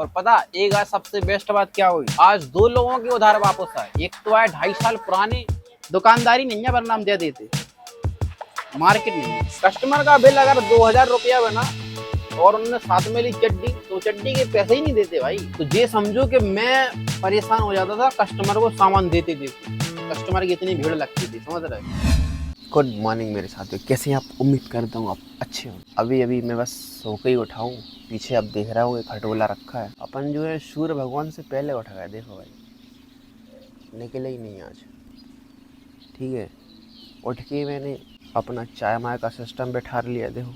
और पता एक आज सबसे बेस्ट बात क्या हुई, आज 2 लोगों के उधार वापस आए। एक तो आए 2.5 साल पुराने, दुकानदारी नहीं है वरना हम दे देते, मार्केट नहीं है। कस्टमर का बिल अगर 2000 रुपया बना और उन्होंने साथ में ली चड्डी, तो चड्डी के पैसे ही नहीं देते भाई। तो ये समझो कि मैं परेशान हो जाता था कस्टमर को सामान देते देते, कस्टमर की इतनी भीड़ लगती थी, समझ रहे। गुड मॉर्निंग मेरे साथियों, कैसे हैं आप? उम्मीद करता हूँ आप अच्छे हो। अभी मैं बस सो के ही उठा हूँ। पीछे आप देख रहे हो एक खटोला रखा है। अपन जो है सूर्य भगवान से पहले उठ गए। देखो भाई, निकले ही नहीं आज, ठीक है। उठ के मैंने अपना चाय माय का सिस्टम बैठा लिया। देखो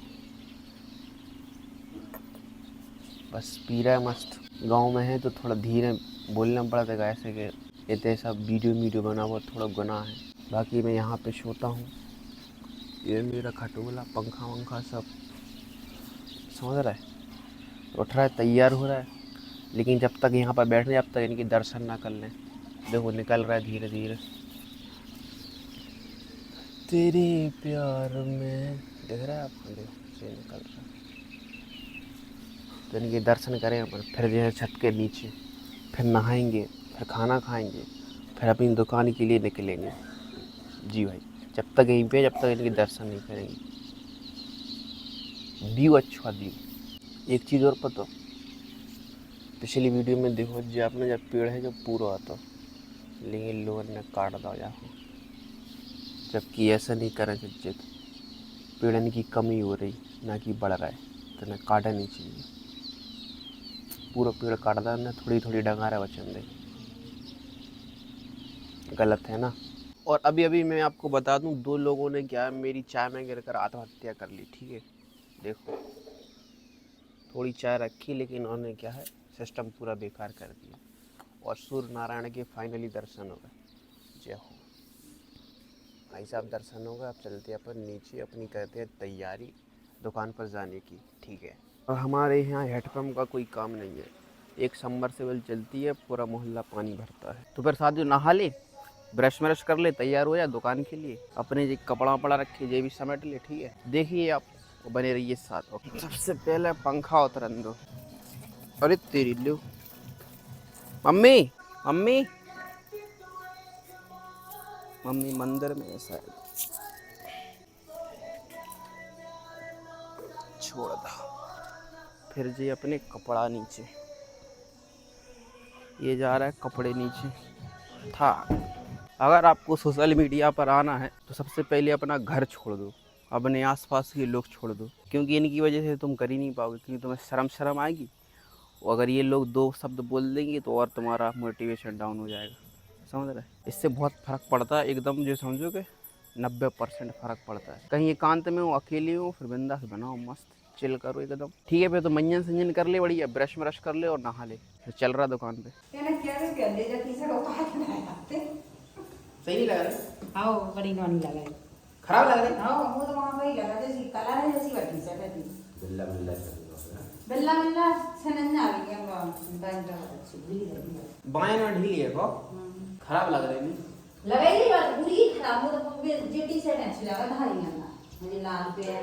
बस पी रहा है मस्त। गांव में है तो थोड़ा धीरे बोलना पड़ता है, ऐसे कि इतने सब वीडियो बना हुआ थोड़ा गुनाह है। बाकी मैं यहाँ पे सोता हूँ, ये मेरा खटोला, पंखा वंखा सब, समझ रहा है। उठ रहा है, तैयार हो रहा है, लेकिन जब तक यहाँ पर बैठ रहे जब तक इनकी दर्शन ना कर लें। देखो निकल रहा है धीरे धीरे तेरे प्यार में, देख रहा है आपको, देखो से निकल रहा है। तो इनके दर्शन करें अपन, फिर जो है छत के नीचे, फिर नहाएंगे, फिर खाना खाएंगे, फिर अपनी दुकान के लिए निकलेंगे। जी भाई, जब तक यहीं पे, जब तक इनके दर्शन नहीं करेंगे। व्यू अच्छा व्यू। एक चीज़ और पता, पिछली वीडियो में देखो जो आपने जब पेड़ है जो पूरा आता, लेकिन लोगों ने काट दिया जाओ, जबकि ऐसा नहीं करें चाहिए। पेड़न की कमी हो रही ना कि बढ़ रहा है, तो ना काटा नहीं चाहिए। पूरा पेड़ काट दिया ना, थोड़ी थोड़ी डंगारा बचन दे, गलत है ना। और अभी मैं आपको बता दूं, 2 लोगों ने क्या मेरी चाय में गिरकर आत्महत्या कर ली, ठीक है। देखो थोड़ी चाय रखी, लेकिन उन्होंने क्या है सिस्टम पूरा बेकार कर दिया। और सूर्य नारायण के फाइनली दर्शन हो गए। जय हो भाई साहब, दर्शन हो गए। अब चलते अपन नीचे, अपनी करते हैं तैयारी दुकान पर जाने की, ठीक है। और हमारे यहाँ हेडपम्प का कोई काम नहीं है, एक सबमर्सिबल चलती है, पूरा मोहल्ला पानी भरता है। तो फिर साथियों नहा ले, ब्रश व्रश कर ले, तैयार हो जा दुकान के लिए। अपने जो कपड़ा वपड़ा रखे जे भी समेट ले, ठीक है। देखिए आप बने रहिए साथ। सबसे पहले पंखा उतरन दो। अरे तेरी लो, मम्मी मम्मी मम्मी मंदिर में ऐसा है, छोड़ दो। फिर जी अपने कपड़ा नीचे, ये जा रहा है कपड़े नीचे था। अगर आपको सोशल मीडिया पर आना है तो सबसे पहले अपना घर छोड़ दो, अपने आसपास के लोग छोड़ दो, क्योंकि इनकी वजह से तुम कर ही नहीं पाओगे, क्योंकि तुम्हें शर्म आएगी। और अगर ये लोग 2 शब्द बोल देंगे तो और तुम्हारा मोटिवेशन डाउन हो जाएगा, समझ रहे। इससे बहुत फ़र्क पड़ता है, एकदम जो समझो कि 90% फ़र्क पड़ता है। कहीं एकांत में हो, अकेले हो, फिर बिंदास बनाओ, मस्त चिल करो एकदम, ठीक है। फिर तो मंजन संजन कर ले बढ़िया, ब्रश व्रश कर ले और नहा ले, फिर चल रहा दुकान पे। सही नहीं लग रहा? हाँ बड़ी नॉनी लगा है, खराब लग रहा है। हाँ वो तो वहाँ पे ही लगा जैसी कलर है, जैसी वाली टी-शर्ट है थी। बिल्ला बिल्ला से नहीं आ रही है, बैंक का अच्छी ढीली है। बाएं में ढीली है को, खराब लग रही है। लगाई बात पूरी खराब हो, तो जे टी-शर्ट अच्छी लगा धारी ना, मुझे लाल पे है।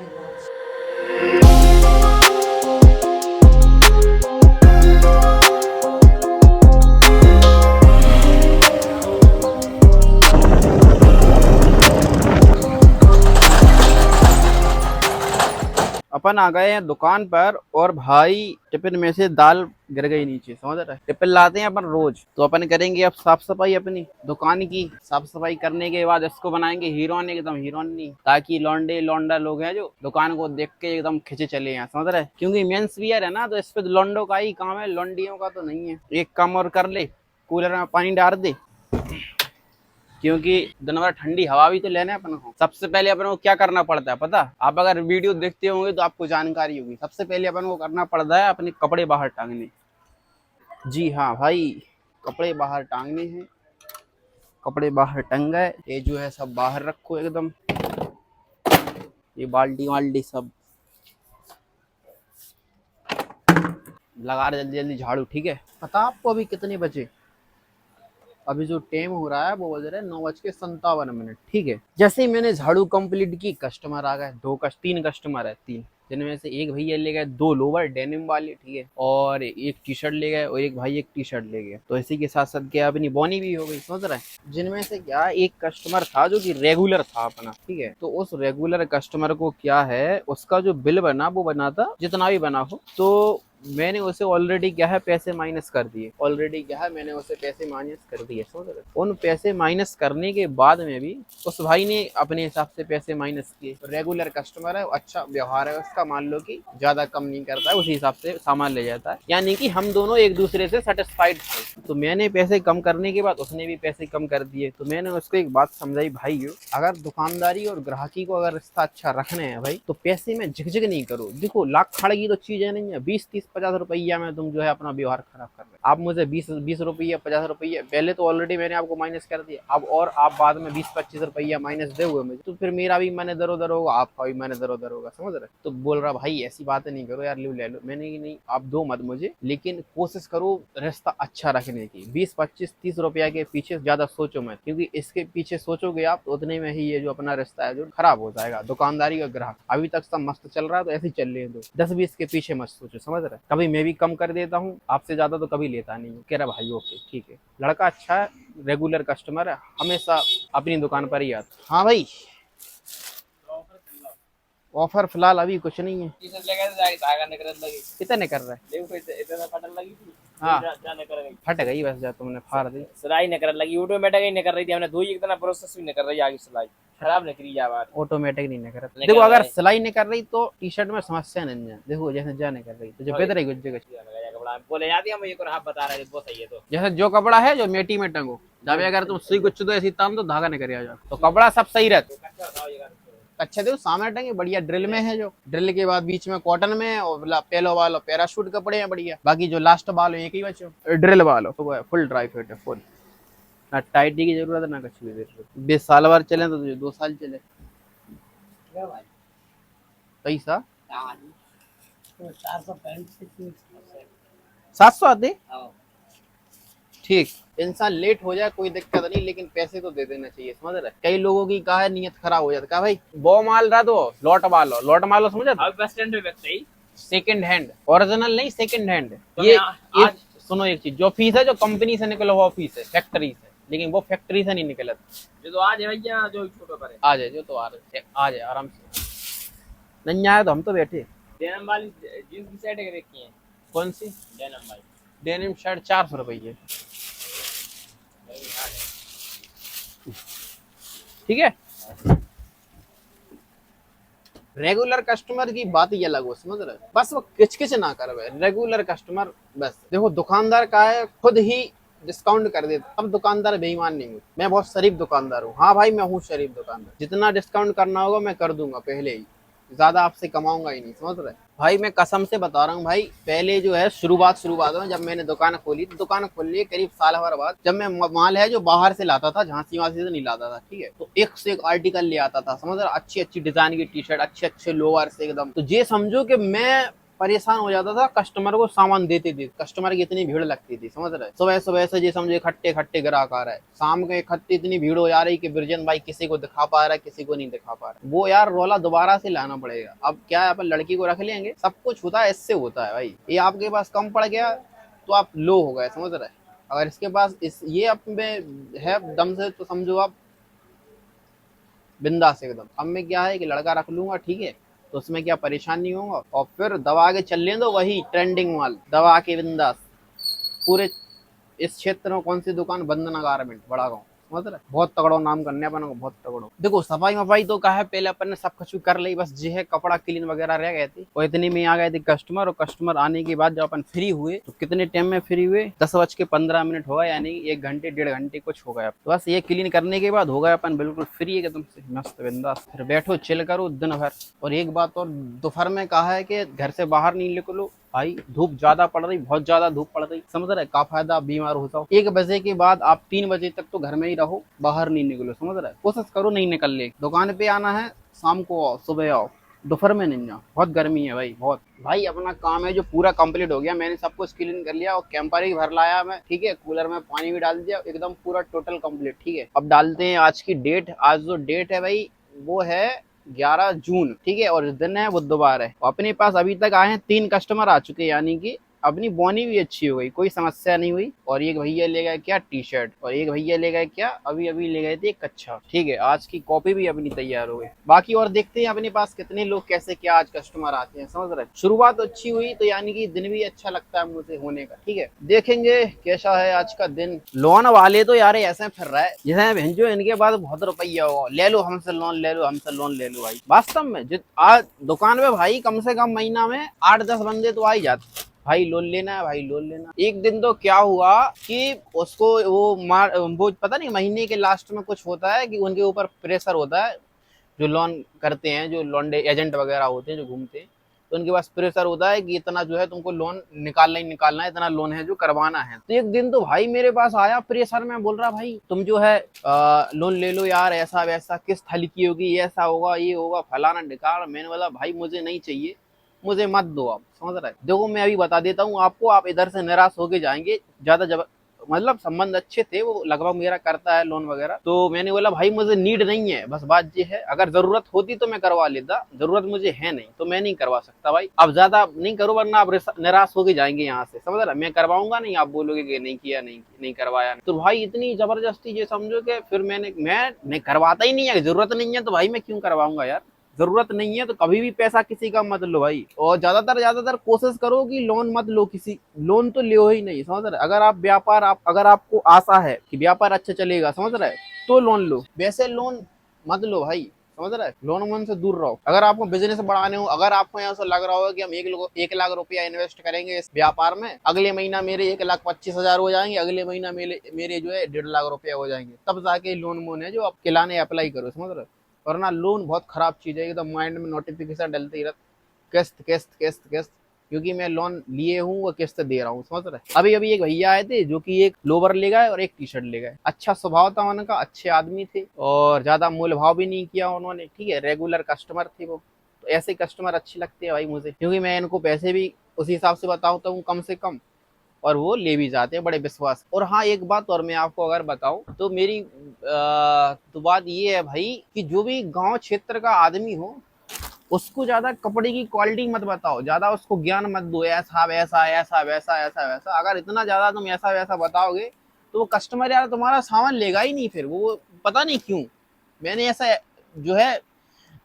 अपन आ गए हैं दुकान पर, और भाई टिफिन में से दाल गिर गई नीचे, समझ रहे। टिफिन लाते हैं अपन रोज, तो अपन करेंगे अब साफ सफाई अपनी दुकान की। साफ सफाई करने के बाद इसको बनाएंगे हीरोइन, एकदम हीरोइनी, ताकि लौंडे लौंडा लोग हैं जो दुकान को देख के एकदम खिंचे चले हैं, समझ रहे। क्योंकि मेंस वियर है ना, तो इस पे लौंडों का ही काम है, लौंडियों का तो नहीं है। एक काम और कर ले, कूलर में पानी डाल दे, क्योंकि दिन भर ठंडी हवा भी तो लेना है अपन को। सबसे पहले अपन को क्या करना पड़ता है पता? आप अगर वीडियो देखते होंगे तो आपको जानकारी होगी। सबसे पहले अपन को करना पड़ता है अपने कपड़े बाहर टांगने। जी हाँ भाई, कपड़े बाहर टांगने हैं। कपड़े बाहर टंग गए, ये जो है सब बाहर रखो एकदम, ये बाल्टी वाल्टी सब लगा रहे जल्दी जल्दी झाड़ू, ठीक है। पता आपको अभी कितने बजे? अभी जो टाइम हो रहा है वो बज रहा है 9:57, ठीक है। जैसे ही मैंने झाड़ू कंप्लीट की, कस्टमर आ गए, 3 कस्टमर है, 3। जिनमें से एक भैया ले गए 2 लोवर डेनिम वाले, ठीक है, और एक टी शर्ट ले गए, और एक भाई एक टी शर्ट ले गए। तो इसी के साथ साथ क्या अपनी बोनी भी हो गई, समझ रहे हैं। जिनमें से क्या एक कस्टमर था जो कि रेगुलर था अपना, ठीक है, तो उस रेगुलर कस्टमर को क्या है, उसका जो बिल बना वो बना था जितना भी बना हो, तो मैंने उसे ऑलरेडी क्या है पैसे माइनस कर दिए, ऑलरेडी क्या है मैंने उसे पैसे माइनस कर दिए, समझ रहे। उन पैसे माइनस करने के बाद में भी उस भाई ने अपने हिसाब से पैसे माइनस किए। रेगुलर कस्टमर है, अच्छा व्यवहार है उसका, मान लो कि ज्यादा कम नहीं करता है, उसी हिसाब से सामान ले जाता है, यानी कि हम दोनों एक दूसरे से सेटिस्फाइड थे। तो मैंने पैसे कम करने के बाद उसने भी पैसे कम कर दिए। तो मैंने उसको एक बात समझाई, भाई अगर दुकानदारी और ग्राहकी को अगर रिश्ता अच्छा रखना है भाई, तो पैसे में झिकझिक नहीं करो। देखो लाख खड़ की तो चीजें नहीं है, 20-30-50 रुपया में तुम जो है अपना व्यवहार खराब कर रहे हो। आप मुझे 20 रुपया 50 रुपया पहले तो ऑलरेडी मैंने आपको माइनस कर दिया, अब और आप बाद में 20-25 रुपया माइनस दे हुए मुझे, तो फिर मेरा भी मैंने दर उधर होगा, आपका भी मैंने दर उधर होगा, समझ रहे। तो बोल रहा भाई ऐसी बातें नहीं करो यार, ले लो। मैंने कि नहीं आप दो मत मुझे, लेकिन कोशिश करो रिश्ता अच्छा रखने की। 20-25-30 रुपया के पीछे ज्यादा सोचो मत, क्योंकि इसके पीछे सोचोगे आप तो उतने में ही ये जो अपना रिश्ता है जो खराब हो जाएगा। दुकानदारी और ग्राहक अभी तक सब मस्त चल रहा है, तो ऐसे ही चलने दो। 10-20 के पीछे मत सोचो, समझ रहे। कभी मैं भी कम कर देता हूँ, आपसे ज्यादा तो कभी लेता नहीं हूँ। कह रहा भाई ओके ठीक है, लड़का अच्छा है, रेगुलर कस्टमर है, हमेशा अपनी दुकान पर ही आता। हाँ भाई, ऑफर फिलहाल अभी कुछ नहीं है। कितने कर रहा है? हाँ फट गई बस, जा तुमने फाड़ दी। सिलाई न कर लगी, ऑटोमेटिक ही न कर रही थी, हमने धोई इतना प्रोसेस भी न कर रही आगे सिलाई खराब निकली जा बात। ऑटोमेटिक नहीं कर नहीं देखो, कर अगर रहे। सिलाई नहीं कर रही तो टी शर्ट में समस्या नहीं है। देखो जैसे जा नहीं कर रही तो जो बेहतर है कुछ जगह, कपड़ा बोले जाती है, मुझे आप बता रहे थे बहुत सही है। तो जैसे जो कपड़ा है जो मेटी में टंगो, जब अगर तुम सुई कुछ तो ऐसी तान तो धागा नहीं कर जा, तो कपड़ा सब सही रहता। अच्छा देखो सामने टंगे बढ़िया ड्रिल में है, जो ड्रिल के बाद बीच में कॉटन में, और पहलो वालो पैराशूट कपड़े हैं बढ़िया, बाकी जो लास्ट वालो एक ही बचे ड्रिल वालो, तो वो है फुल ड्राई फिट है, फुल ना टाइटी की जरूरत है ना कुछ भी जरूरत। 20 साल भर चले तो 2 साल चले पैसा 700 आते ठीक। इंसान लेट हो जाए कोई दिक्कत नहीं, लेकिन पैसे तो दे देना चाहिए, समझ रहे। कई लोगों की कहा है नियत खराब हो जाता है, भाई वो माल रहा तो लौट मालो समझ। अब बस स्टैंड पे व्यक्त है सेकंड हैंड, ओरिजिनल नहीं सेकंड हैंड। तो ये आज सुनो एक चीज, जो फीस है जो कंपनी से निकला हुआ फीस है, फैक्ट्री से, लेकिन वो फैक्ट्री से नहीं निकला। जो तो आज है भैया, जो छोटे पर है आ जाए जो तो आ जाए आराम से, नहीं आया तो हम तो बैठे। डेनिम वाली जींस की शर्ट देखी है, कौन सी? डेनिम वाली डेनिम शर्ट 400 रुपये, ठीक है। रेगुलर कस्टमर की बात ही अलग हो, समझ रहे। बस वो किचकिच ना कर, रेगुलर कस्टमर बस। देखो दुकानदार का है खुद ही डिस्काउंट कर देता, अब दुकानदार बेईमान नहीं हूँ मैं, बहुत शरीफ दुकानदार हूँ। हाँ भाई मैं हूँ शरीफ दुकानदार, जितना डिस्काउंट करना होगा मैं कर दूंगा पहले ही, ज्यादा आपसे कमाऊंगा ही नहीं, समझ रहे भाई। मैं कसम से बता रहा हूँ भाई, पहले जो है शुरुआत में जब मैंने दुकान खोली, तो दुकान खोलने करीब साल भर बाद, जब मैं माल है जो बाहर से लाता था, झांसी वासी से नहीं लाता था, ठीक है, तो एक से एक आर्टिकल ले आता था, समझ रहे। अच्छी अच्छी डिजाइन की टी शर्ट, अच्छे अच्छे लोअर से एकदम। तो ये समझो कि मैं परेशान हो जाता था कस्टमर को सामान देते थे, कस्टमर की इतनी भीड़ लगती थी, समझ रहे। सुबह सुबह से ये समझो इकट्ठे ग्राहक आ रहा है, शाम के इकट्ठे इतनी भीड़ हो जा रही कि बिरजन भाई किसी को दिखा पा रहा है, किसी को नहीं दिखा पा रहा। वो यार रोला दोबारा से लाना पड़ेगा। अब क्या है, अपन लड़की को रख लेंगे, सब कुछ होता है इससे होता है भाई। ये आपके पास कम पड़ गया तो आप लो हो गए, समझ रहे। अगर इसके पास ये अपने है दम से, तो समझो आप बिंदास एकदम। अब मैं क्या है कि लड़का रख लूंगा, ठीक है, तो उसमें क्या परेशान नहीं होगा, और फिर दवा के चल लें दो वही ट्रेंडिंग माल, दवा के बिंदास। पूरे इस क्षेत्र में कौन सी दुकान? वंदना गारमेंट, बड़ा गाँव, समझ रहे। बहुत तगड़ो नाम करने अपन को, बहुत तगड़ो। देखो सफाई मफाई तो कहा है पहले अपन ने सब कुछ कर ली, बस जो है कपड़ा क्लीन वगैरह रह गए थे, और इतने में आ गए थे कस्टमर। और कस्टमर आने के बाद जब अपन फ्री हुए, तो कितने टाइम में फ्री हुए? 10:15 हो गए, यानी 1 घंटे 1.5 घंटे कुछ हो गया। तो बस ये क्लीन करने के बाद हो गए अपन बिल्कुल फ्री एकदम से, मस्त बिंदास। फिर बैठो चिल करो दिन भर। और एक बात और, दोपहर में कहा है कि घर से बाहर नहीं निकलो भाई, धूप ज्यादा पड़ रही, बहुत ज्यादा धूप पड़ रही, समझ रहे। का फायदा आप बीमार हो जाओ। 1 बजे के बाद आप 3 बजे तक तो घर में ही रहो, बाहर नहीं निकलो, समझ रहे। कोशिश करो नहीं निकलने। दुकान पे आना है शाम को आओ, सुबह आओ, दोपहर में नहीं आओ, बहुत गर्मी है भाई, बहुत। भाई अपना काम है जो पूरा कंप्लीट हो गया, मैंने सब कुछ क्लीन कर लिया, और कैंपर ही भर लाया मैं, ठीक है, कूलर में पानी भी डाल दिया, एकदम पूरा टोटल कंप्लीट, ठीक है। अब डालते हैं आज की डेट। आज जो डेट है भाई वो है 11 जून, ठीक है, और दिन है बुधवार है। अपने पास अभी तक आए हैं 3 कस्टमर आ चुके हैं, यानी कि अपनी बोनी भी अच्छी हो गई, कोई समस्या नहीं हुई। और एक भैया ले गए क्या टी शर्ट, और एक भैया ले गए क्या, अभी अभी ले गए थे एक कच्छा, ठीक है। आज की कॉपी भी अपनी तैयार हो गई। बाकी और देखते हैं अपने पास कितने लोग कैसे क्या आज कस्टमर आते हैं, समझ रहे। शुरुआत अच्छी हुई तो यानी कि दिन भी अच्छा लगता है मुझे होने का, ठीक है। देखेंगे कैसा है आज का दिन। लोन वाले तो यार ऐसे फिर रहा है जैसे भेजो इनके पास बहुत रुपया हो, ले लो हमसे लोन, ले लो हमसे लोन, ले लो भाई। वास्तव में आज दुकान पे भाई कम से कम महीना में 8-10 बंदे तो आ ही जाते, भाई लोन लेना है, भाई लोन लेना। एक दिन तो क्या हुआ कि उसको वो पता नहीं, महीने के लास्ट में कुछ होता है कि उनके ऊपर प्रेशर होता है, जो लोन करते हैं, जो लोन एजेंट वगैरह होते हैं जो घूमते हैं, तो उनके पास प्रेशर होता है कि इतना जो है तुमको लोन निकालना ही निकालना है, इतना लोन है जो करवाना है। तो एक दिन तो भाई मेरे पास आया प्रेशर में, बोल रहा भाई तुम जो है लोन ले लो यार, ऐसा वैसा किस्त हल्की होगी, ऐसा होगा, ये होगा, फलाना ढिकाना। मैंने बोला भाई मुझे नहीं चाहिए, मुझे मत दो आप, समझ रहे। देखो मैं अभी बता देता हूँ आपको, आप इधर से निराश होके जाएंगे। ज्यादा जब मतलब संबंध अच्छे थे, वो लगभग मेरा करता है लोन वगैरह, तो मैंने बोला भाई मुझे नीड नहीं है, बस बात ये है, अगर जरूरत होती तो मैं करवा लेता, जरूरत मुझे है नहीं तो मैं नहीं करवा सकता भाई। अब ज्यादा नहीं करो वरना आप निराश होके जाएंगे यहाँ से, समझ रहा। मैं करवाऊंगा नहीं, आप बोलोगे कि नहीं किया, नहीं करवाया। तो भाई इतनी जबरदस्ती ये समझो कि फिर मैं नहीं करवाता ही नहीं है, जरूरत नहीं है तो भाई मैं क्यों करवाऊंगा यार। जरूरत नहीं है तो कभी भी पैसा किसी का मत लो भाई। और ज्यादातर कोशिश करो कि लोन मत लो, किसी लोन तो लियो ही नहीं, समझ रहे। अगर आप व्यापार अगर आपको आशा है कि व्यापार अच्छा चलेगा, समझ रहे, तो लोन लो, वैसे लोन मत लो भाई, समझ रहे। लोन वोन से दूर रहो। अगर आपको बिजनेस बढ़ाने हो, अगर आपको यहाँ से लग रहा हो कि हम 1 लाख रुपया इन्वेस्ट करेंगे इस व्यापार में, अगले महीना मेरे 1,25,000 हो जाएंगे, अगले महीना मेरे जो है 1.5 लाख रुपया हो जाएंगे, तब जाके लोन मोन है जो आप किलाने अप्लाई करो, समझ रहे। वरना लोन बहुत खराब चीज है, एकदम माइंड में नोटिफिकेशन डलते ही रहता, किस्त किस्त किस्त किस्त, क्योंकि मैं लोन लिए हूँ वो किस्त दे रहा हूँ, समझ रहे। अभी अभी एक भैया आए थे जो कि एक लोवर ले गए और एक टी शर्ट ले गए। अच्छा स्वभाव था उनका, अच्छे आदमी थे और ज्यादा मोल भाव भी नहीं किया उन्होंने, ठीक है, रेगुलर कस्टमर थे वो। तो ऐसे कस्टमर अच्छे लगते हैं भाई मुझे, क्योंकि मैं इनको पैसे भी उसी हिसाब से बताता हूँ कम से कम, और वो ले भी जाते हैं बड़े विश्वास। और हाँ एक बात और मैं आपको अगर बताऊं तो मेरी तो बात ये है भाई कि जो भी गांव क्षेत्र का आदमी हो उसको ज्यादा कपड़े की क्वालिटी मत बताओ, ज्यादा उसको ज्ञान मत दो, ऐसा वैसा ऐसा वैसा ऐसा वैसा। अगर इतना ज्यादा तुम ऐसा वैसा बताओगे तो वो कस्टमर यार तुम्हारा सामान लेगा ही नहीं फिर, वो पता नहीं क्यों। मैंने ऐसा जो है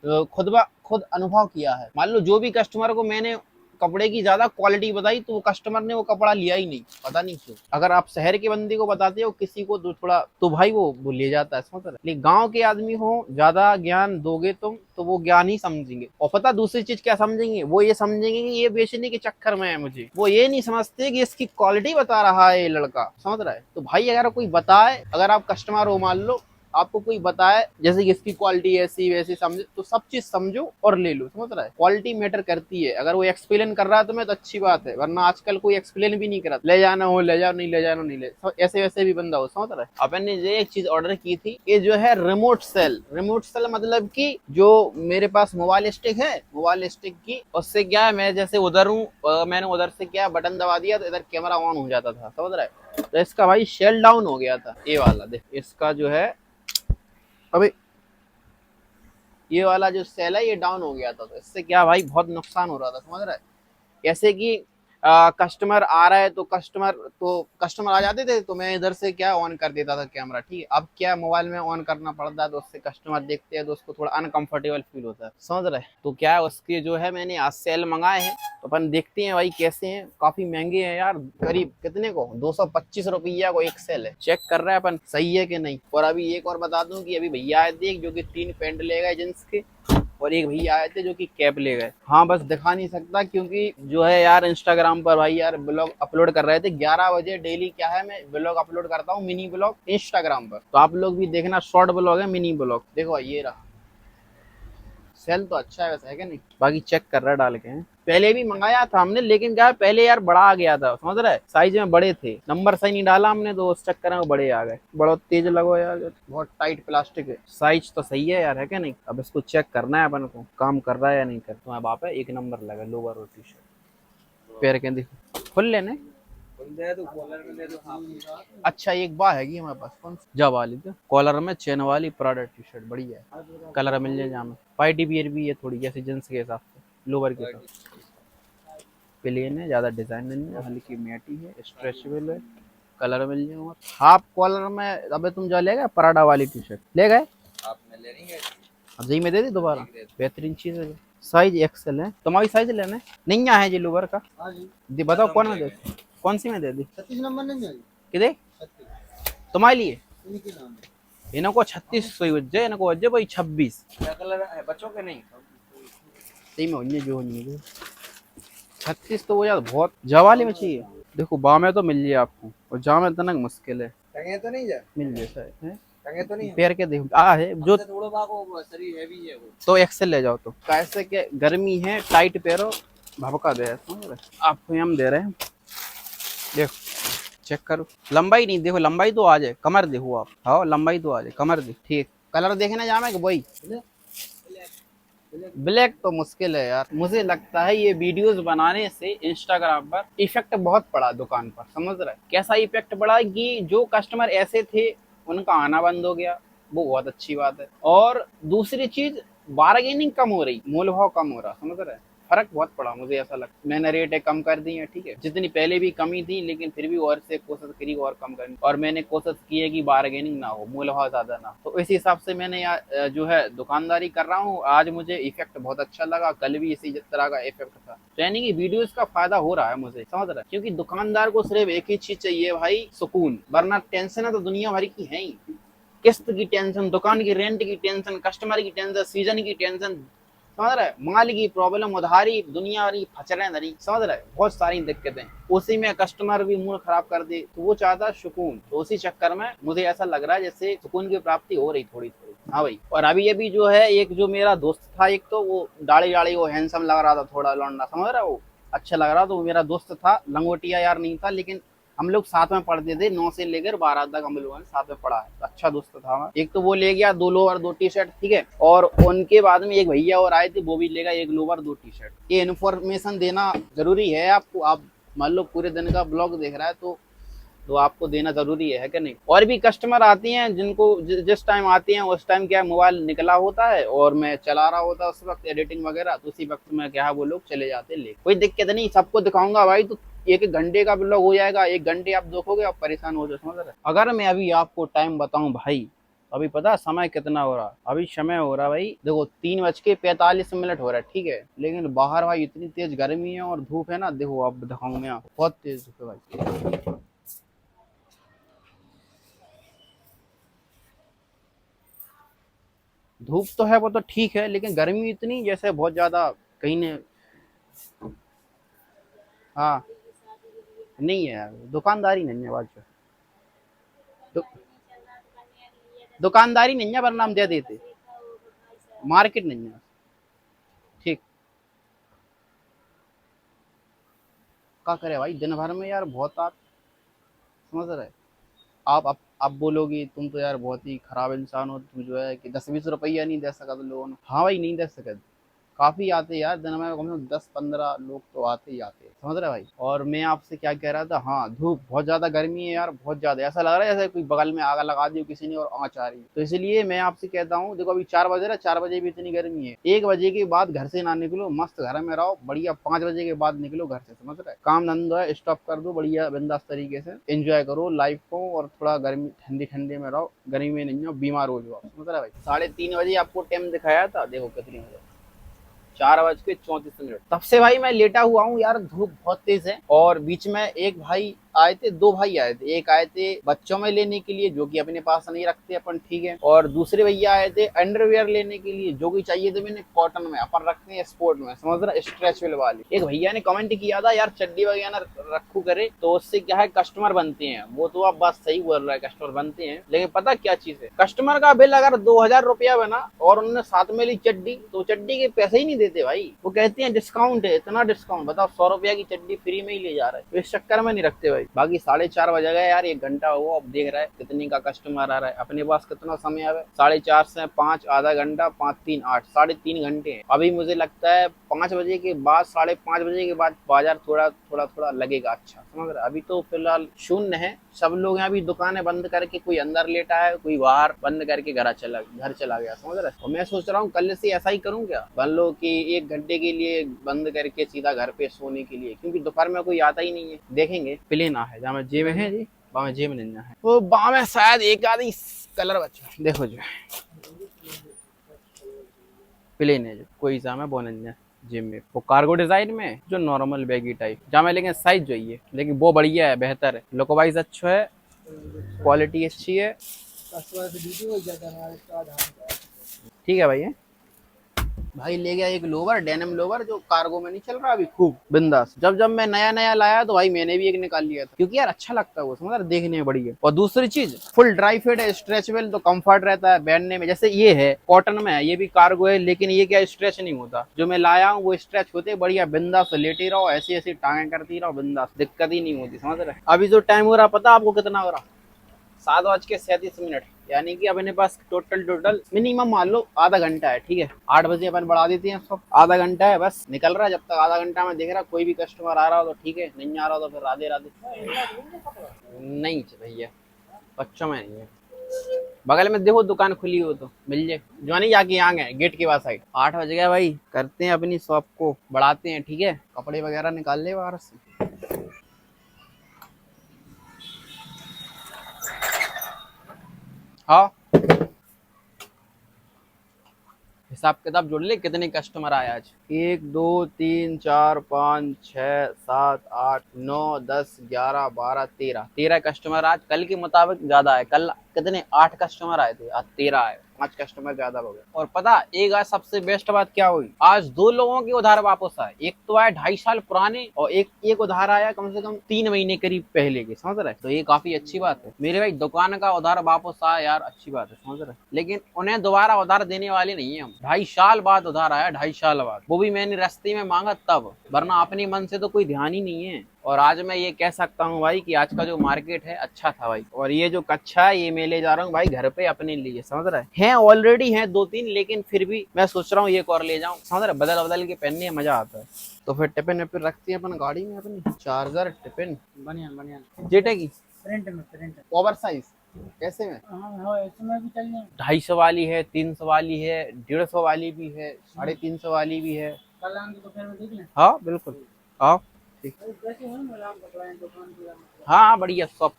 खुद अनुभव किया है। मान लो जो भी कस्टमर को मैंने कपड़े की ज्यादा क्वालिटी बताई तो वो कस्टमर ने वो कपड़ा लिया ही नहीं, पता नहीं क्यों। अगर आप शहर के बंदे को बताते हो किसी को थोड़ा, तो भाई वो ले जाता है, समझ रहे। लेकिन गांव के आदमी हो, ज्यादा ज्ञान दोगे तुम तो वो ज्ञान ही समझेंगे। और पता दूसरी चीज क्या समझेंगे, वो ये समझेंगे कि ये बेचने के चक्कर में है मुझे, वो ये नहीं समझते कि इसकी क्वालिटी बता रहा है ये लड़का, समझ रहा है। तो भाई अगर कोई बताए, अगर आप कस्टमर हो मान लो, आपको कोई बताए जैसे कि इसकी क्वालिटी ऐसी वैसी समझो, तो सब चीज समझो और ले लो, समझ रहा है। क्वालिटी मैटर करती है। अगर वो एक्सप्लेन कर रहा है तुम्हें तो अच्छी बात है, वरना आजकल कोई एक्सप्लेन भी नहीं करा, ले जाना हो ले जाओ, नहीं ले जाना नहीं ले, ऐसे वैसे भी बंदा हो, समझ रहा है। अपन ने ये एक चीज ऑर्डर की थी, ये जो है रिमोट सेल मतलब की जो मेरे पास मोबाइल स्टिक है, मोबाइल स्टिक की उससे क्या है, मैं जैसे उधर हूँ, मैंने उधर से क्या बटन दबा दिया तो इधर कैमरा ऑन हो जाता था, समझ रहा है। तो इसका भाई सेल डाउन हो गया था, ये वाला देख, इसका जो है अभी ये वाला जो सेल है ये डाउन हो गया था। तो इससे क्या भाई बहुत नुकसान हो रहा था, समझ रहा है। जैसे कि कस्टमर आ रहा है तो कस्टमर आ जाते थे तो मैं इधर से क्या ऑन कर देता था कैमरा, ठीक है। अब क्या मोबाइल में ऑन करना पड़ता है तो उससे कस्टमर देखते हैं तो उसको थोड़ा अनकंफर्टेबल फील होता है, समझ रहे। तो क्या है उसके जो है मैंने आज सेल मंगाए हैं, तो अपन देखते हैं भाई कैसे हैं। काफी महंगे हैं यार, करीब कितने को 225 रुपया को एक सेल है। चेक कर रहे हैं अपन सही है कि नहीं। और अभी एक और बता दूं कि अभी भैया आए थे जो कि 3 पैंट ले गए जींस के, और एक भैया आए थे जो कि कैप ले गए। हाँ बस दिखा नहीं सकता क्योंकि जो है यार इंस्टाग्राम पर भाई यार ब्लॉग अपलोड कर रहे थे 11 बजे डेली। क्या है मैं ब्लॉग अपलोड करता हूँ, मिनी ब्लॉग इंस्टाग्राम पर, तो आप लोग भी देखना, शॉर्ट ब्लॉग है मिनी ब्लॉग। देखो ये रहा सेल, तो अच्छा है वैसे, है क्या नहीं। बाकी चेक कर रहा है डाल के, पहले भी मंगाया था हमने, लेकिन क्या है पहले यार बड़ा आ गया था, समझ रहा है, साइज में बड़े थे, नंबर सही नहीं डाला हमने तो उस चक्कर में बड़े आ गए। बड़ा तेज लगो यार, बहुत टाइट प्लास्टिक है। साइज तो सही है यार, है क्या नहीं। अब इसको चेक करना है अपन को, काम कर रहा है या नहीं कर। तुम्हारा बाप है, 1 नंबर लगा लोअर और टी शर्ट, पैर के देखो खुल लेने। दे दो, कॉलर में दे दो हाफ। अच्छा एक बार हैगी हमारे पास, कौन सी जा वाली थी कॉलर में चेन वाली प्राडा टी शर्ट, बढ़िया है, कलर मिल जाए जहाँ पार्टी बियर भी है थोड़ी, जैसे जींस के हिसाब से, लोअर के हिसाब, प्लेन है, ज्यादा डिजाइन नहीं है, हल्की मैटी है, स्ट्रेचेबल है, कलर मिल जाए। हाफ कॉलर में अबे तुम जो ले गए पराठा वाली टी शर्ट ले गए, आपने ले नहीं गए? अब जी में दे दी दोबारा, बेहतरीन चीज है। साइज एक्सेल है, तुम्हारी साइज लेना है नहीं है जी लोअर का। हाँ जी। बताओ कौन में दे, कौन सी में दे दी 36 नंबर नहीं है किधे 36 तुम्हारे लिए, इनके नाम है। इनको 36 सही वज्जे, इनको वज्जे भाई 26 क्या कलर है बच्चों के? नहीं सही में होने जो नहीं 36 तो वो यार बहुत जवाली में चाहिए। देखो बा में तो मिल जाए आपको, और जा में इतना मुश्किल है, टंगे तो नहीं जा, मिल जाए है टंगे तो नहीं पैर के देखो आ है जो, थोड़ा भागो, शरीर हैवी है वो। तो एक्सेल ले जाओ। तो कैसे के गर्मी है, टाइट पैरो भभका दे, समझ रहे आपको हम दे रहे हैं, देखो चेक करो, लंबाई नहीं देखो, लंबाई तो आ जाए, कमर देखो आप, हाँ लंबाई तो आ जाए, कमर देख ठीक, कलर देखना जामे कि वही ब्लैक तो मुश्किल है यार, मुझे लगता है ये वीडियोस बनाने से इंस्टाग्राम पर इफेक्ट बहुत पड़ा दुकान पर, समझ रहे कैसा इफेक्ट पड़ा कि जो कस्टमर ऐसे थे उनका आना बंद हो गया, वो बहुत अच्छी बात है। और दूसरी चीज बार्गेनिंग कम हो रही, मोल भाव कम हो रहा, समझ रहे फर्क बहुत पड़ा मुझे ऐसा लगता। मैंने रेट कम कर दी है, ठीक है, जितनी पहले भी कमी थी लेकिन फिर भी और से कोशिश करी और कम करनी, और मैंने कोशिश की है कि बार्गेनिंग ना हो, मूल्य भाव ज्यादा ना हो। तो इस हिसाब से मैंने जो है दुकानदारी कर रहा हूँ। आज मुझे इफेक्ट बहुत अच्छा लगा, कल भी इसी तरह का इफेक्ट था, यानी कि वीडियोस का फायदा हो रहा है मुझे, समझ रहा है, क्योंकि दुकानदार को सिर्फ एक ही चीज चाहिए भाई, सुकून, वरना टेंशन है तो दुनिया भर की है ही, किस्त की टेंशन, दुकान की रेंट की टेंशन, कस्टमर की टेंशन, सीजन की टेंशन, समझ रहे माल की प्रॉब्लम, उधारी, दुनिया भरी फचरे धरी, समझ रहे बहुत सारी दिक्कतें, उसी में कस्टमर भी मूड खराब कर दे, तो वो चाहता सुकून, तो उसी चक्कर में मुझे ऐसा लग रहा है जैसे सुकून की प्राप्ति हो रही थोड़ी थोड़ी। हाँ भाई, और अभी जो है एक जो मेरा दोस्त था, एक तो वो दाढ़ी वो हैंडसम लग रहा था, थोड़ा लौंडा, समझ रहा वो अच्छा लग रहा, तो वो मेरा दोस्त था, लंगोटिया यार नहीं था, लेकिन हम लोग साथ में पढ़ते थे, 9 से लेकर 12 तक हम लोगों ने साथ में पढ़ा है, अच्छा दोस्त था। एक तो वो ले गया 2 लोअर 2 टी शर्ट, ठीक है, और उनके बाद में एक भैया और आए थे, वो भी ले गया 1 लोअर 2 टी शर्ट। ये इन्फॉर्मेशन देना जरूरी है आपको, आप मान लो पूरे दिन का ब्लॉग देख रहा है तो आपको देना जरूरी है कि नहीं। और भी कस्टमर आती हैं जिनको जिस टाइम आती हैं उस टाइम क्या मोबाइल निकला होता है और मैं चला रहा होता उस वक्त एडिटिंग वगैरह, तो उसी वक्त में क्या वो लोग चले जाते ले, कोई दिक्कत नहीं, सबको दिखाऊंगा भाई, तो 1 घंटे का ब्लॉग हो जाएगा, 1 घंटे आप देखोगे आप परेशान हो जाओ, समझ रहे। अगर मैं अभी आपको टाइम बताऊं भाई, अभी पता समय कितना हो रहा, अभी समय हो रहा भाई देखो 3:45 हो रहा है, ठीक है, लेकिन बाहर भाई इतनी तेज गर्मी है और धूप है ना, देखो आप दिखाऊं मैं, बहुत तेज धूप है भाई, धूप तो है वो तो ठीक है, लेकिन गर्मी इतनी जैसे बहुत ज्यादा कहीं ने, हाँ नहीं है यार, दुकानदारी नहीं है बात, दु, दुकानदारी नहीं है वरना हम दे देते, मार्केट नहीं है, ठीक क्या करे भाई, दिन भर में यार बहुत आप समझ रहे, आप बोलोगे तुम तो यार बहुत ही खराब इंसान हो, तुम जो है कि 10-20 रुपया नहीं दे सका तो लोगों ने, हाँ भाई नहीं दे सके, काफी आते यार दिन में, कम से कम 10-15 लोग तो आते ही आते, समझ रहे भाई। और मैं आपसे क्या कह रहा था, हाँ धूप बहुत ज्यादा, गर्मी है यार बहुत ज्यादा, ऐसा लग रहा है जैसे कोई बगल में आग लगा दी किसी ने और आँच आ रही है, तो इसलिए मैं आपसे कहता हूँ देखो अभी 4 बजे रहा, 4 बजे भी इतनी गर्मी है, 1 बजे के बाद घर से ना निकलो, मस्त घर में रहो बढ़िया, 5 बजे के बाद निकलो घर से, समझ रहे काम धंधा है स्टॉप कर दो, बढ़िया बिंदास तरीके से एंजॉय करो लाइफ को, और थोड़ा गर्मी ठंडे में रहो, गर्मी में नहीं हो बीमार हो जाओ, समझ रहे भाई। 3:30 बजे आपको टाइम दिखाया था, देखो कितनी बजे, 4:34। तब से भाई मैं लेटा हुआ हूँ यार, धूप बहुत तेज है, और बीच में एक भाई आए थे, 2 भाई आए थे, एक आए थे बच्चों में लेने के लिए जो कि अपने पास नहीं रखते अपन, ठीक है, और दूसरे भैया आए थे अंडरवियर लेने के लिए जो कि चाहिए थे मैंने कॉटन में, अपन रखते हैं स्पोर्ट में, समझ रहा स्ट्रेचेबल वाली। एक भैया ने कमेंट किया था यार चड्डी वगैरह रखू करे, तो उससे क्या है कस्टमर बनते हैं, वो तो आप बात सही बोल रहा है, कस्टमर बनते हैं, लेकिन पता क्या चीज है, कस्टमर का बिल अगर 2000 रुपया बना और उन्होंने साथ में ली चड्डी, तो चड्डी के पैसे ही नहीं देते भाई, वो कहते हैं डिस्काउंट है, इतना डिस्काउंट, बताओ 100 रुपया की चड्डी फ्री में ही ले जा रहा है, तो इस चक्कर में नहीं रखते भाई। बाकी 4:30 बजे गए यार, 1 घंटा हुआ, अब देख रहा है कितने का कस्टमर आ रहा है, अपने पास कितना समय है, 4:30 से 5 आधा घंटा, 5 3 8 3.5 घंटे हैं, अभी मुझे लगता है 5 बजे के बाद 5:30 बजे के बाद बाजार थोड़ा थोड़ा लगेगा अच्छा, समझ रहे। अभी तो फिलहाल शून्य है, सब लोग यहाँ भी दुकानें बंद करके, कोई अंदर लेटा है, कोई बाहर बंद करके घर चला गया, समझ रहे। और मैं सोच रहा हूँ कल से ऐसा ही करूँ क्या, मान लो कि 1 घंटे के लिए बंद करके सीधा घर पे सोने के लिए, क्योंकि दोपहर में कोई आता ही नहीं है। देखेंगे प्लेन आ है जहाँ जेब है जी, वहाँ जेब नहीं है, वो बाँ में शायद एक आधी कलर बचा, देखो जो प्लेन है जो कोई सा में बोन जिम में, वो कार्गो डिजाइन में जो नॉर्मल बैगी टाइप जामे, लेकिन साइज जो है, लेकिन वो बढ़िया है, बेहतर है, लुक वाइज अच्छा है, क्वालिटी अच्छी है, ठीक है भाई। भाई ले गया एक लोवर, डेनिम लोवर, जो कार्गो में नहीं चल रहा अभी खूब बिंदास। जब मैं नया लाया तो भाई मैंने भी एक निकाल लिया था, क्योंकि यार अच्छा लगता है वो, समझ रहे, देखने में बढ़िया। और दूसरी चीज फुल ड्राई फिट है, स्ट्रेचेबल, तो कंफर्ट रहता है पहनने में। जैसे ये है कॉटन में है, ये भी कार्गो है, लेकिन ये क्या स्ट्रेच नहीं होता, जो मैं लाया हूँ वो स्ट्रेच होते, बढ़िया बिंदास लेटे रहो, ऐसी टांगे करती रहो बिंदास, दिक्कत ही नहीं होती, समझ रहे। अभी जो टाइम हो रहा पता आपको कितना हो रहा, 7:37, यानी कि अपने पास टोटल मिनिमम मान लो आधा घंटा है, ठीक है। 8 बजे अपन बढ़ा देते हैं सब, आधा घंटा है बस निकल रहा है। जब तक आधा घंटा में देख रहा कोई भी कस्टमर आ रहा हो तो ठीक है, नहीं आ रहा तो फिर राधे राधे। नहीं भैया, बच्चों में नहीं है, बगल में देखो दुकान खुली हो तो मिल जाए, जो नहीं जाके यहाँ गए गेट के पास साइड। 8 बज गया भाई, करते हैं अपनी शॉप को बढ़ाते हैं, ठीक है। कपड़े वगैरह निकाल ले बाहर से। हाँ, हिसाब किताब जोड़ ले, कितने कस्टमर आए आज। 1 2 3 4 5 6 7 8 9 10 11 12 13 कस्टमर आज, कल के मुताबिक ज्यादा है। कल कितने 8 कस्टमर आए थे, आज 13 आए, 5 कस्टमर ज्यादा हो गए। और पता एक आज सबसे बेस्ट बात क्या हुई, आज 2 लोगों के उधार वापस आए। एक तो आया 2.5 साल पुराने, और एक उधार आया कम से कम 3 महीने करीब पहले के, समझ रहे। तो ये काफी अच्छी बात है मेरे भाई, दुकान का उधार वापस आया यार, अच्छी बात है, समझ रहे। लेकिन उन्हें दोबारा उधार देने वाले नहीं है हम। 2.5 साल बाद उधार आया, 2.5 साल बाद, वो भी मैंने रास्ते में मांगा तब, वरना अपने मन से तो कोई ध्यान ही नहीं है। और आज मैं ये कह सकता हूँ भाई कि आज का जो मार्केट है अच्छा था भाई। और ये जो कच्चा है ये मैं ले जा रहा हूँ भाई घर पे अपने लिए, समझ रहे हैं। ऑलरेडी हैं 2-3, लेकिन फिर भी मैं सोच रहा हूँ एक और ले जाऊँ, समझ रहे, बदल के पहनने में मजा आता है। तो फिर टिफिन विपिन रखती है अपन गाड़ी में अपनी, चार्जर टिफिन बढ़िया जेटे की प्रिंट ओवर साइज कैसे में, हाँ इसमें भी चाहिए। 250 वाली है, 300 वाली है, 150 वाली भी है, 350 वाली भी है। कल आएंगे तो फिर देख लें। हाँ बिल्कुल आओ, ठीक। कैसे हो ना दुकान की। हाँ बढ़िया सब।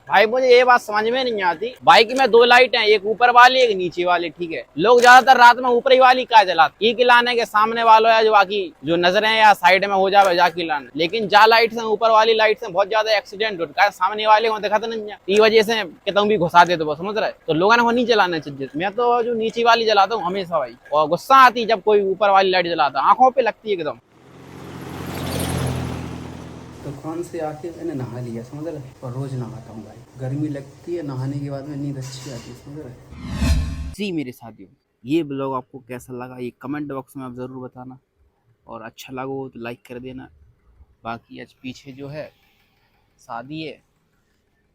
भाई मुझे ये बात समझ में नहीं आती, बाइक में 2 लाइट हैं, एक ऊपर वाली एक नीचे वाली, ठीक है। लोग ज्यादातर रात में ऊपर ही वाली क्या जलाते, एक लाने के सामने वालों या जो बाकी जो नजरें या साइड में हो जाए जाके लाने। लेकिन जा लाइट से ऊपर वाली लाइट से बहुत ज्यादा एक्सीडेंट होता है, सामने वाले को दिखाते नहीं है, ई वजह से कहता हूँ भी घुसा दे, तो समझ रहे। तो लोगों ने नहीं जलाना चाहिए। मैं तो जो नीचे वाली जलाता हूँ हमेशा भाई, और गुस्सा आती जब कोई ऊपर वाली लाइट जलाता, आंखों पे लगती है एकदम। दुकान से आके मैंने नहा लिया, समझ रहे, और रोज नहाता हूँ भाई, गर्मी लगती है, नहाने के बाद में नींद अच्छी आती है, समझ रहे। जी मेरे साथियों, ये ब्लॉग आपको कैसा लगा ये कमेंट बॉक्स में आप ज़रूर बताना, और अच्छा लगा हो तो लाइक कर देना। बाकी आज पीछे जो है शादी है,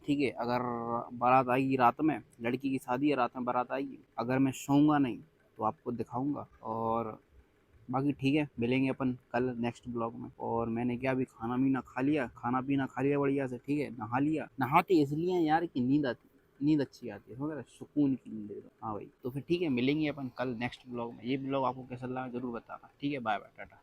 ठीक है। अगर बारात आएगी रात में, लड़की की शादी है, रात में बारात आएगी, अगर मैं सोऊंगा नहीं तो आपको दिखाऊंगा। और बाकी ठीक है, मिलेंगे अपन कल नेक्स्ट ब्लॉग में। और मैंने क्या अभी खाना पीना खा लिया बढ़िया से, ठीक है। नहा लिया, नहाते इसलिए यार कि नींद अच्छी आती है, समझ रहे, सुकून की नींद। हाँ भाई, तो फिर ठीक है, मिलेंगे अपन कल नेक्स्ट ब्लॉग में। ये ब्लॉग आपको कैसा लगा जरूर बताना, ठीक है। Bye bye, Tata.